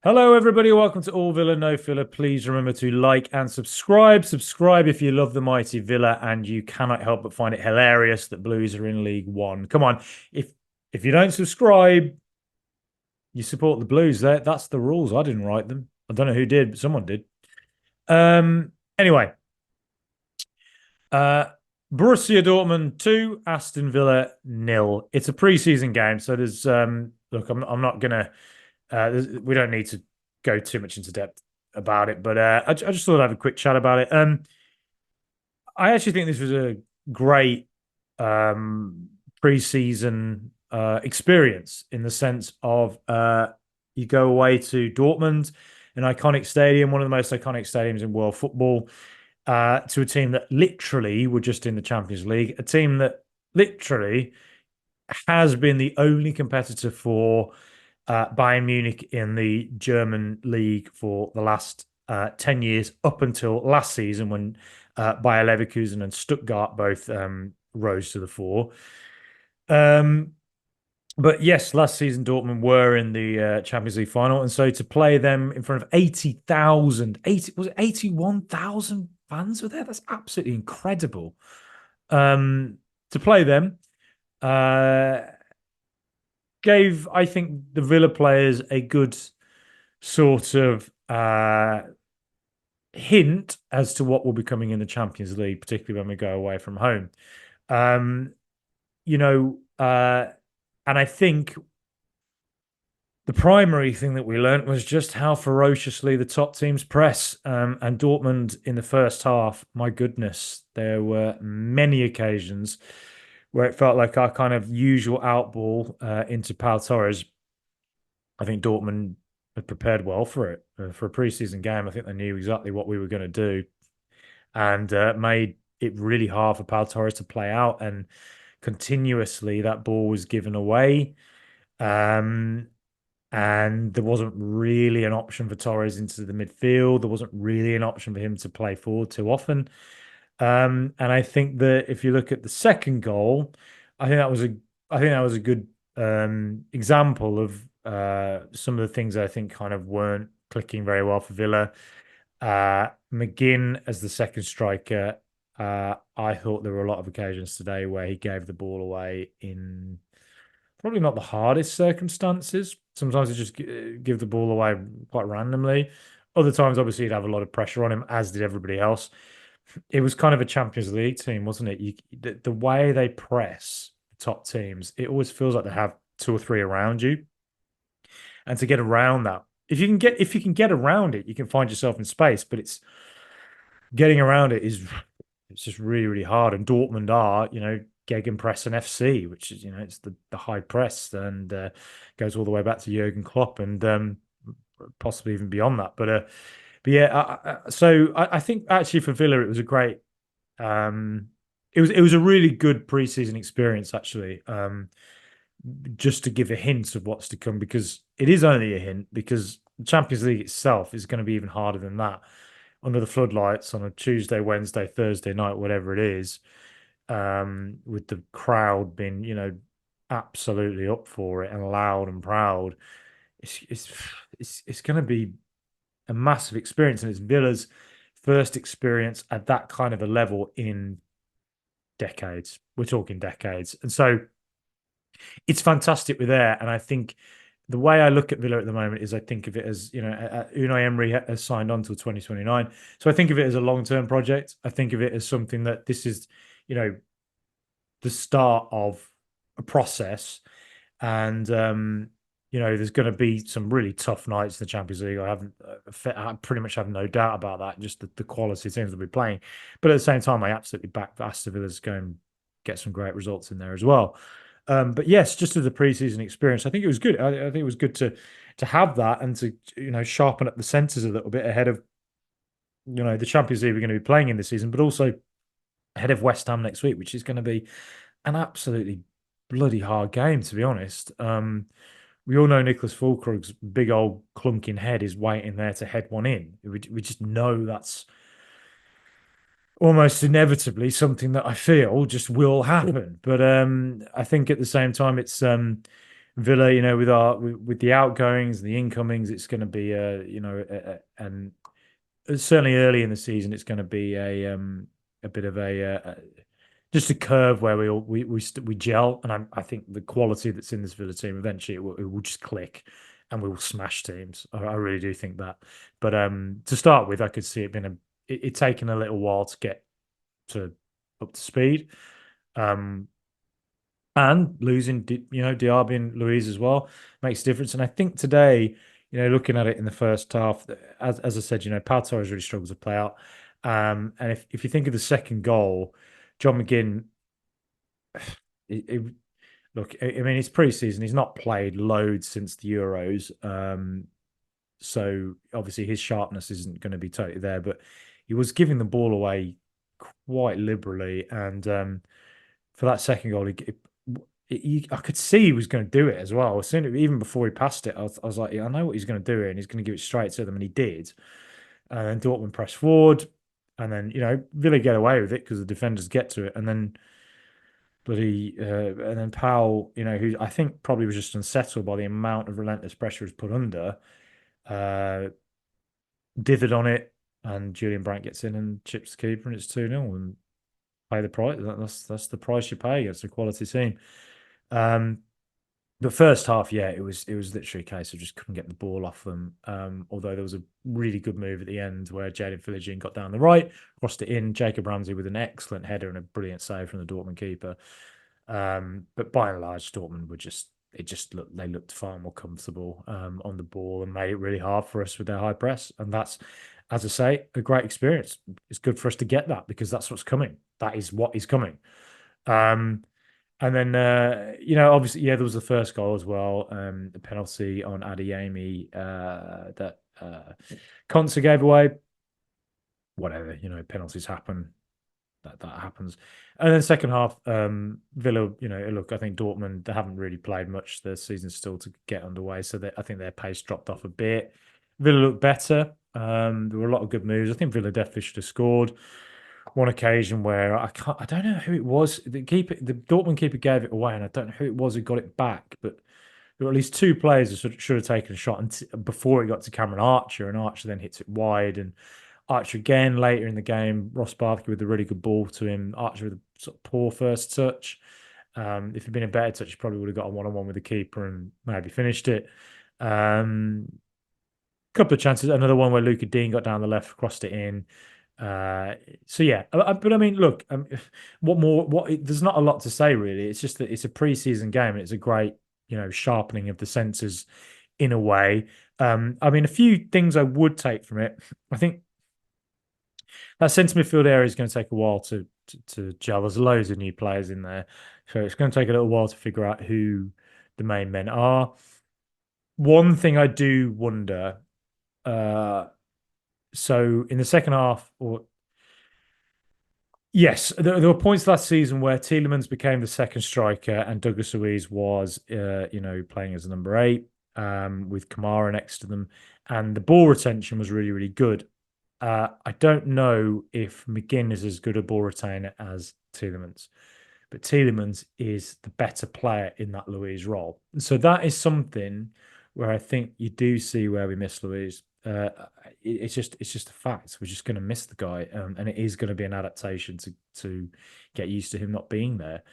Hello, everybody. Welcome to All Villa, No Filler. Please remember to like and subscribe. Subscribe if you love the mighty Villa and you cannot help but find it hilarious that Blues are in League One. Come on, if you don't subscribe, you support the Blues. That's the rules. I didn't write them. I don't know who did, but someone did. Anyway, uh, Borussia Dortmund 2, Aston Villa nil. It's a preseason game, so there's look, I'm not gonna we don't need to go too much into depth about it, but I just thought I'd have a quick chat about it. I actually think this was a great preseason experience in the sense of you go away to Dortmund, an iconic stadium, one of the most iconic stadiums in world football, to a team that literally were just in the Champions League, a team that literally has been the only competitor for Bayern Munich in the German league for the last 10 years, up until last season when Bayer Leverkusen and Stuttgart both rose to the fore. Um, but yes, last season Dortmund were in the Champions League final, and so to play them in front of 80,000, 80 was it 81,000 fans were there? That's absolutely incredible. To play them, uh, gave, I think, the Villa players a good sort of hint as to what will be coming in the Champions League, particularly when we go away from home. Um, you know, and I think the primary thing that we learned was just how ferociously the top teams press. And Dortmund in the first half, my goodness, there were many occasions where it felt like our kind of usual outball into Pau Torres. I think Dortmund had prepared well for it for a preseason game. I think they knew exactly what we were going to do and made it really hard for Pau Torres to play out. And continuously, that ball was given away. Um, and there wasn't really an option for Torres into the midfield. There wasn't really an option for him to play forward too often. And I think that if you look at the second goal, I think that was a I think that was a good example of some of the things I think kind of weren't clicking very well for Villa. McGinn as the second striker, I thought there were a lot of occasions today where he gave the ball away in probably not the hardest circumstances. Sometimes he just give the ball away quite randomly. Other times, obviously, he'd have a lot of pressure on him, as did everybody else. It was kind of a Champions League team, wasn't it? The way they press the top teams, it always feels like they have two or three around you, and to get around that, if you can get around it, you can find yourself in space. But it's getting around it is it's just really really hard. And Dortmund are Gegenpress and FC, which is it's the high press and goes all the way back to Jurgen Klopp and possibly even beyond that. But yeah, I think actually for Villa it was a great it was a really good preseason experience actually. Just to give a hint of what's to come because it is only a hint because the Champions League itself is going to be even harder than that under the floodlights on a Tuesday, Wednesday, Thursday night, whatever it is, with the crowd being, absolutely up for it and loud and proud. It's going to be a massive experience, and it's Villa's first experience at that kind of a level in decades. We're talking decades, and so it's fantastic we're there. And I think the way I look at Villa at the moment is I think of it as Unai Emery has signed on till 2029, so I think of it as a long-term project. I think of it as something that this is the start of a process, and there's going to be some really tough nights in the Champions League. I pretty much have no doubt about that. Just the quality of teams will be playing, but at the same time, I absolutely back Aston Villa's going to get some great results in there as well. But yes, just as a preseason experience, I think it was good. I think it was good to have that and to sharpen up the senses a little bit ahead of the Champions League we're going to be playing in this season, but also ahead of West Ham next week, which is going to be an absolutely bloody hard game, to be honest. We all know Nicholas Fulkrug's big old clunking head is waiting there to head one in. We just know that's almost inevitably something that I feel just will happen. But I think at the same time, it's Villa, with the outgoings and the incomings, it's going to be and certainly early in the season, it's going to be a bit of just a curve where we gel, and I think the quality that's in this Villa team eventually it will just click, and we will smash teams. I really do think that. But to start with, I could see it being it taking a little while to get to up to speed. Um, and losing, Diaby and Louise as well makes a difference. And I think today, looking at it in the first half, as I said, Pau Torres really struggles to play out. And if you think of the second goal, John McGinn, look, I mean, it's preseason. He's not played loads since the Euros. So obviously his sharpness isn't going to be totally there, but he was giving the ball away quite liberally. And for that second goal, I could see he was going to do it as well. As soon, even before he passed it, I was like, yeah, I know what he's going to do here, and he's going to give it straight to them, and he did. And then Dortmund pressed forward, and then Villa get away with it because the defenders get to it, and then and then Powell, who I think probably was just unsettled by the amount of relentless pressure he was put under, uh, dithered on it, and Julian Brandt gets in and chips the keeper, and it's 2-0, and pay the price. That's the price you pay. It's a quality team. The first half, yeah, it was literally a case of just couldn't get the ball off them. Although there was a really good move at the end where Jaden Philogene got down the right, crossed it in. Jacob Ramsey with an excellent header and a brilliant save from the Dortmund keeper. But by and large, Dortmund they looked far more comfortable on the ball and made it really hard for us with their high press. And that's, as I say, a great experience. It's good for us to get that because that's what's coming. That is what is coming. And then, obviously, yeah, there was the first goal as well, the penalty on Adeyemi that Konsa gave away. Whatever, penalties happen. That happens. And then second half, Villa, look, I think Dortmund, they haven't really played much. The season's still to get underway, so I think their pace dropped off a bit. Villa looked better. There were a lot of good moves. I think Villa definitely should have scored. One occasion where I don't know who it was. The Dortmund keeper gave it away, and I don't know who it was who got it back. But there were at least two players who should have taken a shot before it got to Cameron Archer, and Archer then hits it wide, and Archer again later in the game. Ross Barkley with a really good ball to him. Archer with a sort of poor first touch. If it'd been a better touch, he probably would have got a one-on-one with the keeper and maybe finished it. Couple of chances. Another one where Luca Dean got down the left, crossed it in. So yeah, but I mean, look, what more? There's not a lot to say really. It's just that it's a preseason game and it's a great, sharpening of the senses in a way. I mean, a few things I would take from it. I think that centre midfield area is going to take a while to gel. There's loads of new players in there, so it's going to take a little while to figure out who the main men are. One thing I do wonder. So in the second half, yes, there were points last season where Tielemans became the second striker and Douglas Luiz was, playing as a number 8, with Kamara next to them, and the ball retention was really, really good. I don't know if McGinn is as good a ball retainer as Tielemans, but Tielemans is the better player in that Luiz role. So that is something where I think you do see where we miss Luiz. It's just a fact. We're just going to miss the guy, and it is going to be an adaptation to get used to him not being there.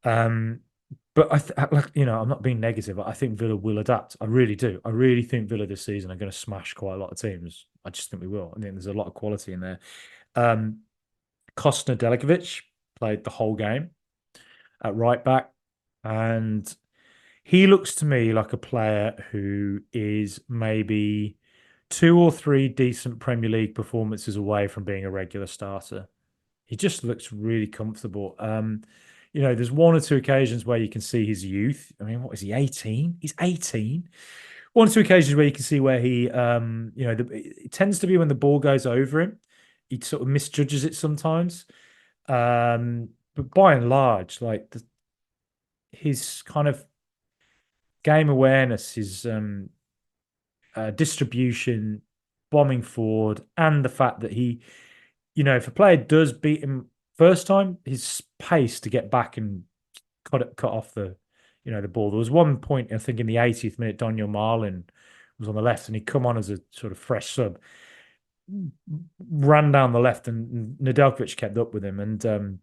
But I'm not being negative. I think Villa will adapt. I really do. I really think Villa this season are going to smash quite a lot of teams. I just think we will. I think there's a lot of quality in there. Kostner Delikovic played the whole game at right back, and he looks to me like a player who is maybe 2 or 3 decent Premier League performances away from being a regular starter. He just looks really comfortable. There's 1 or 2 occasions where you can see his youth. I mean, what is he, 18? He's 18. 1 or 2 occasions where you can see where he, it tends to be when the ball goes over him. He sort of misjudges it sometimes. But by and large, like his kind of game awareness, his distribution, bombing forward, and the fact that he, if a player does beat him first time, his pace to get back and cut off the, the ball. There was one point, I think, in the 80th minute, Daniel Marlin was on the left, and he'd come on as a sort of fresh sub, ran down the left, and Nedeljkovic kept up with him. And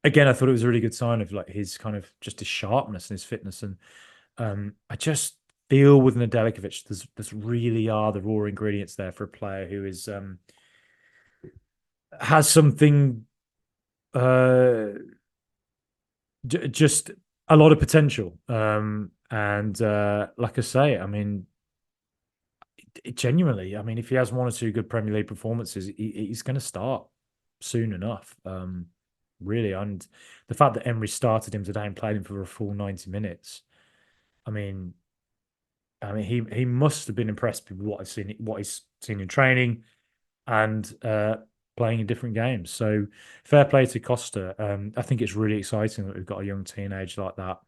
again, I thought it was a really good sign of like his kind of just his sharpness and his fitness. And I just feel with Nedeljkovic, there's really are the raw ingredients there for a player who is has something just a lot of potential. And like I say, I mean, genuinely, I mean, if he has one or two good Premier League performances, he's going to start soon enough. Really, and the fact that Emery started him today and played him for a full 90 minutes, I mean, he must have been impressed with what he's seen in training, and playing in different games. So fair play to Costa. I think it's really exciting that we've got a young teenage like that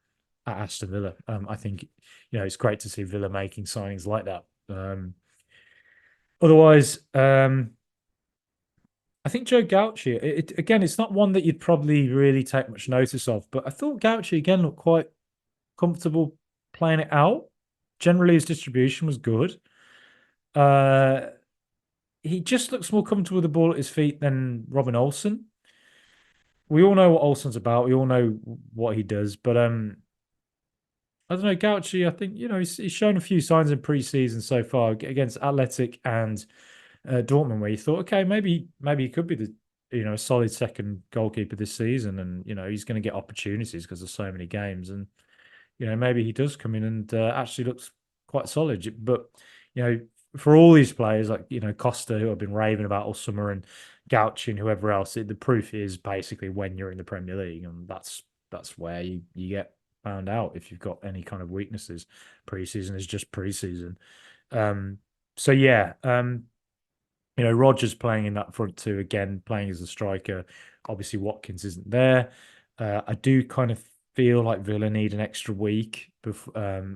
at Aston Villa. I think it's great to see Villa making signings like that. Otherwise, I think Joe Gauchi, again, it's not one that you'd probably really take much notice of, but I thought Gauchi again looked quite comfortable playing it out. Generally, his distribution was good. He just looks more comfortable with the ball at his feet than Robin Olsen. We all know what Olsen's about. We all know what he does, but I don't know, Gauchi. I think he's shown a few signs in pre-season so far against Athletic and Dortmund, where you thought, okay, maybe he could be the a solid second goalkeeper this season, and he's going to get opportunities because there's so many games, and maybe he does come in and actually looks quite solid. But for all these players like Costa, who have been raving about all summer, and Gauchi and whoever else, the proof is basically when you're in the Premier League, and that's where you get found out if you've got any kind of weaknesses. Preseason is just preseason. So yeah, Rodgers playing in that front two again, playing as a striker. Obviously, Watkins isn't there. I do kind of feel like Villa need an extra week,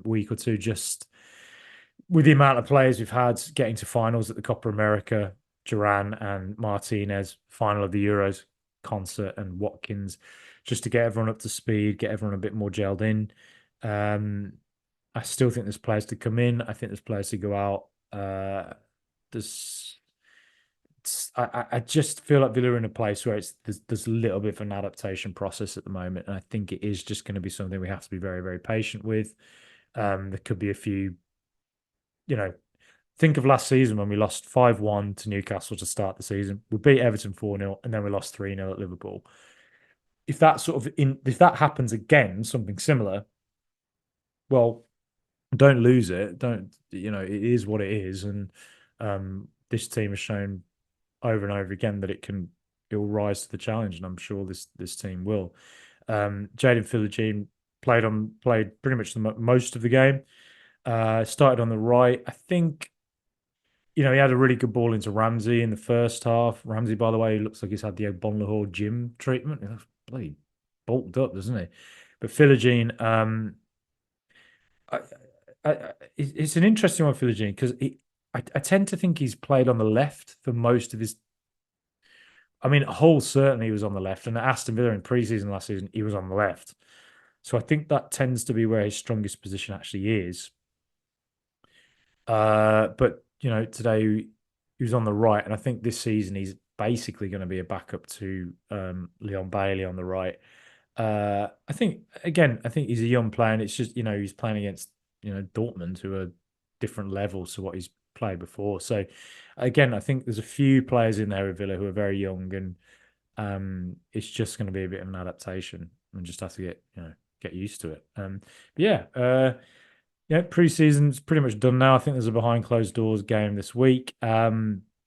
week or two, just with the amount of players we've had getting to finals at the Copa America, Duran and Martinez, final of the Euros, Concert and Watkins, just to get everyone up to speed, get everyone a bit more gelled in. I still think there's players to come in. I think there's players to go out. I just feel like Villa are in a place where there's a little bit of an adaptation process at the moment, and I think it is just going to be something we have to be very, very patient with. There could be a few, think of last season when we lost 5-1 to Newcastle to start the season. We beat Everton 4-0, and then we lost 3-0 at Liverpool. If that happens again, something similar, well, don't lose it. Don't it is what it is, and this team has shown over and over again that it will rise to the challenge, and I'm sure this team will. Jaden Philogene played pretty much most of the game. Started on the right. I think he had a really good ball into Ramsey in the first half. Ramsey, by the way, looks like he's had the Bonlahor gym treatment. He looks bloody bulked up, doesn't he? But Philogene, it's an interesting one, Philogene, because I tend to think he's played on the left for most of his. I mean, Hull certainly was on the left, and at Aston Villa in pre-season last season, he was on the left. So I think that tends to be where his strongest position actually is. But today he was on the right, and I think this season he's basically going to be a backup to Leon Bailey on the right. I think he's a young player, and it's just he's playing against Dortmund, who are different levels to what he's played before. So again, I think there's a few players in there with Villa who are very young, and it's just going to be a bit of an adaptation, and just have to get used to it. Pre-season's pretty much done now. I think there's a behind closed doors game this week.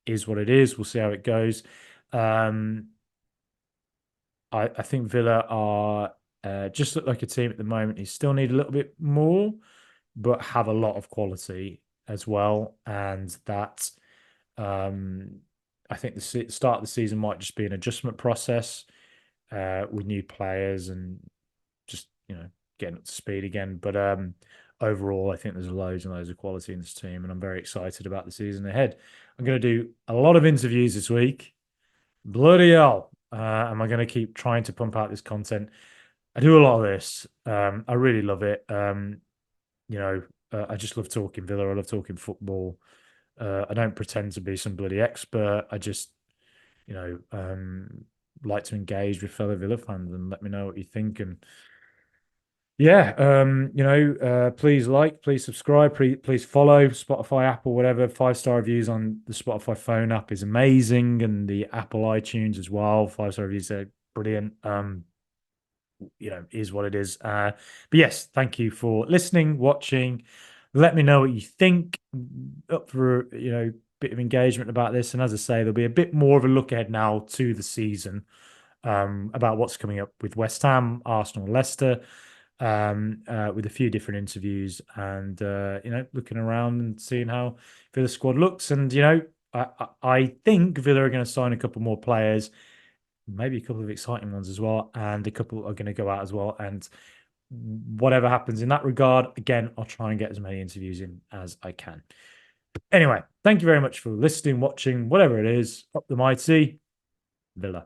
Is what it is. We'll see how it goes. I think Villa are just look like a team at the moment who still need a little bit more, but have a lot of quality as well. And that I think the start of the season might just be an adjustment process with new players and just getting up to speed again. But overall, I think there's loads and loads of quality in this team, and I'm very excited about the season ahead. I'm going to do a lot of interviews this week. Bloody hell. Am I going to keep trying to pump out this content? I do a lot of this. I really love it. I just love talking Villa. I love talking football. I don't pretend to be some bloody expert. I just, you know, like to engage with fellow Villa fans and let me know what you think. And yeah, please like, please subscribe, please follow Spotify, Apple, whatever. 5-star reviews on the Spotify phone app is amazing, and the Apple iTunes as well. 5-star reviews are brilliant. Is what it is. But yes, thank you for listening, watching. Let me know what you think. Up for bit of engagement about this, and as I say, there'll be a bit more of a look ahead now to the season, about what's coming up with West Ham, Arsenal, Leicester, with a few different interviews, and looking around and seeing how Villa squad looks. And I think Villa are going to sign a couple more players, maybe a couple of exciting ones as well, and a couple are going to go out as well. And whatever happens in that regard, again, I'll try and get as many interviews in as I can. Anyway, thank you very much for listening, watching, whatever it is. Up the mighty Villa.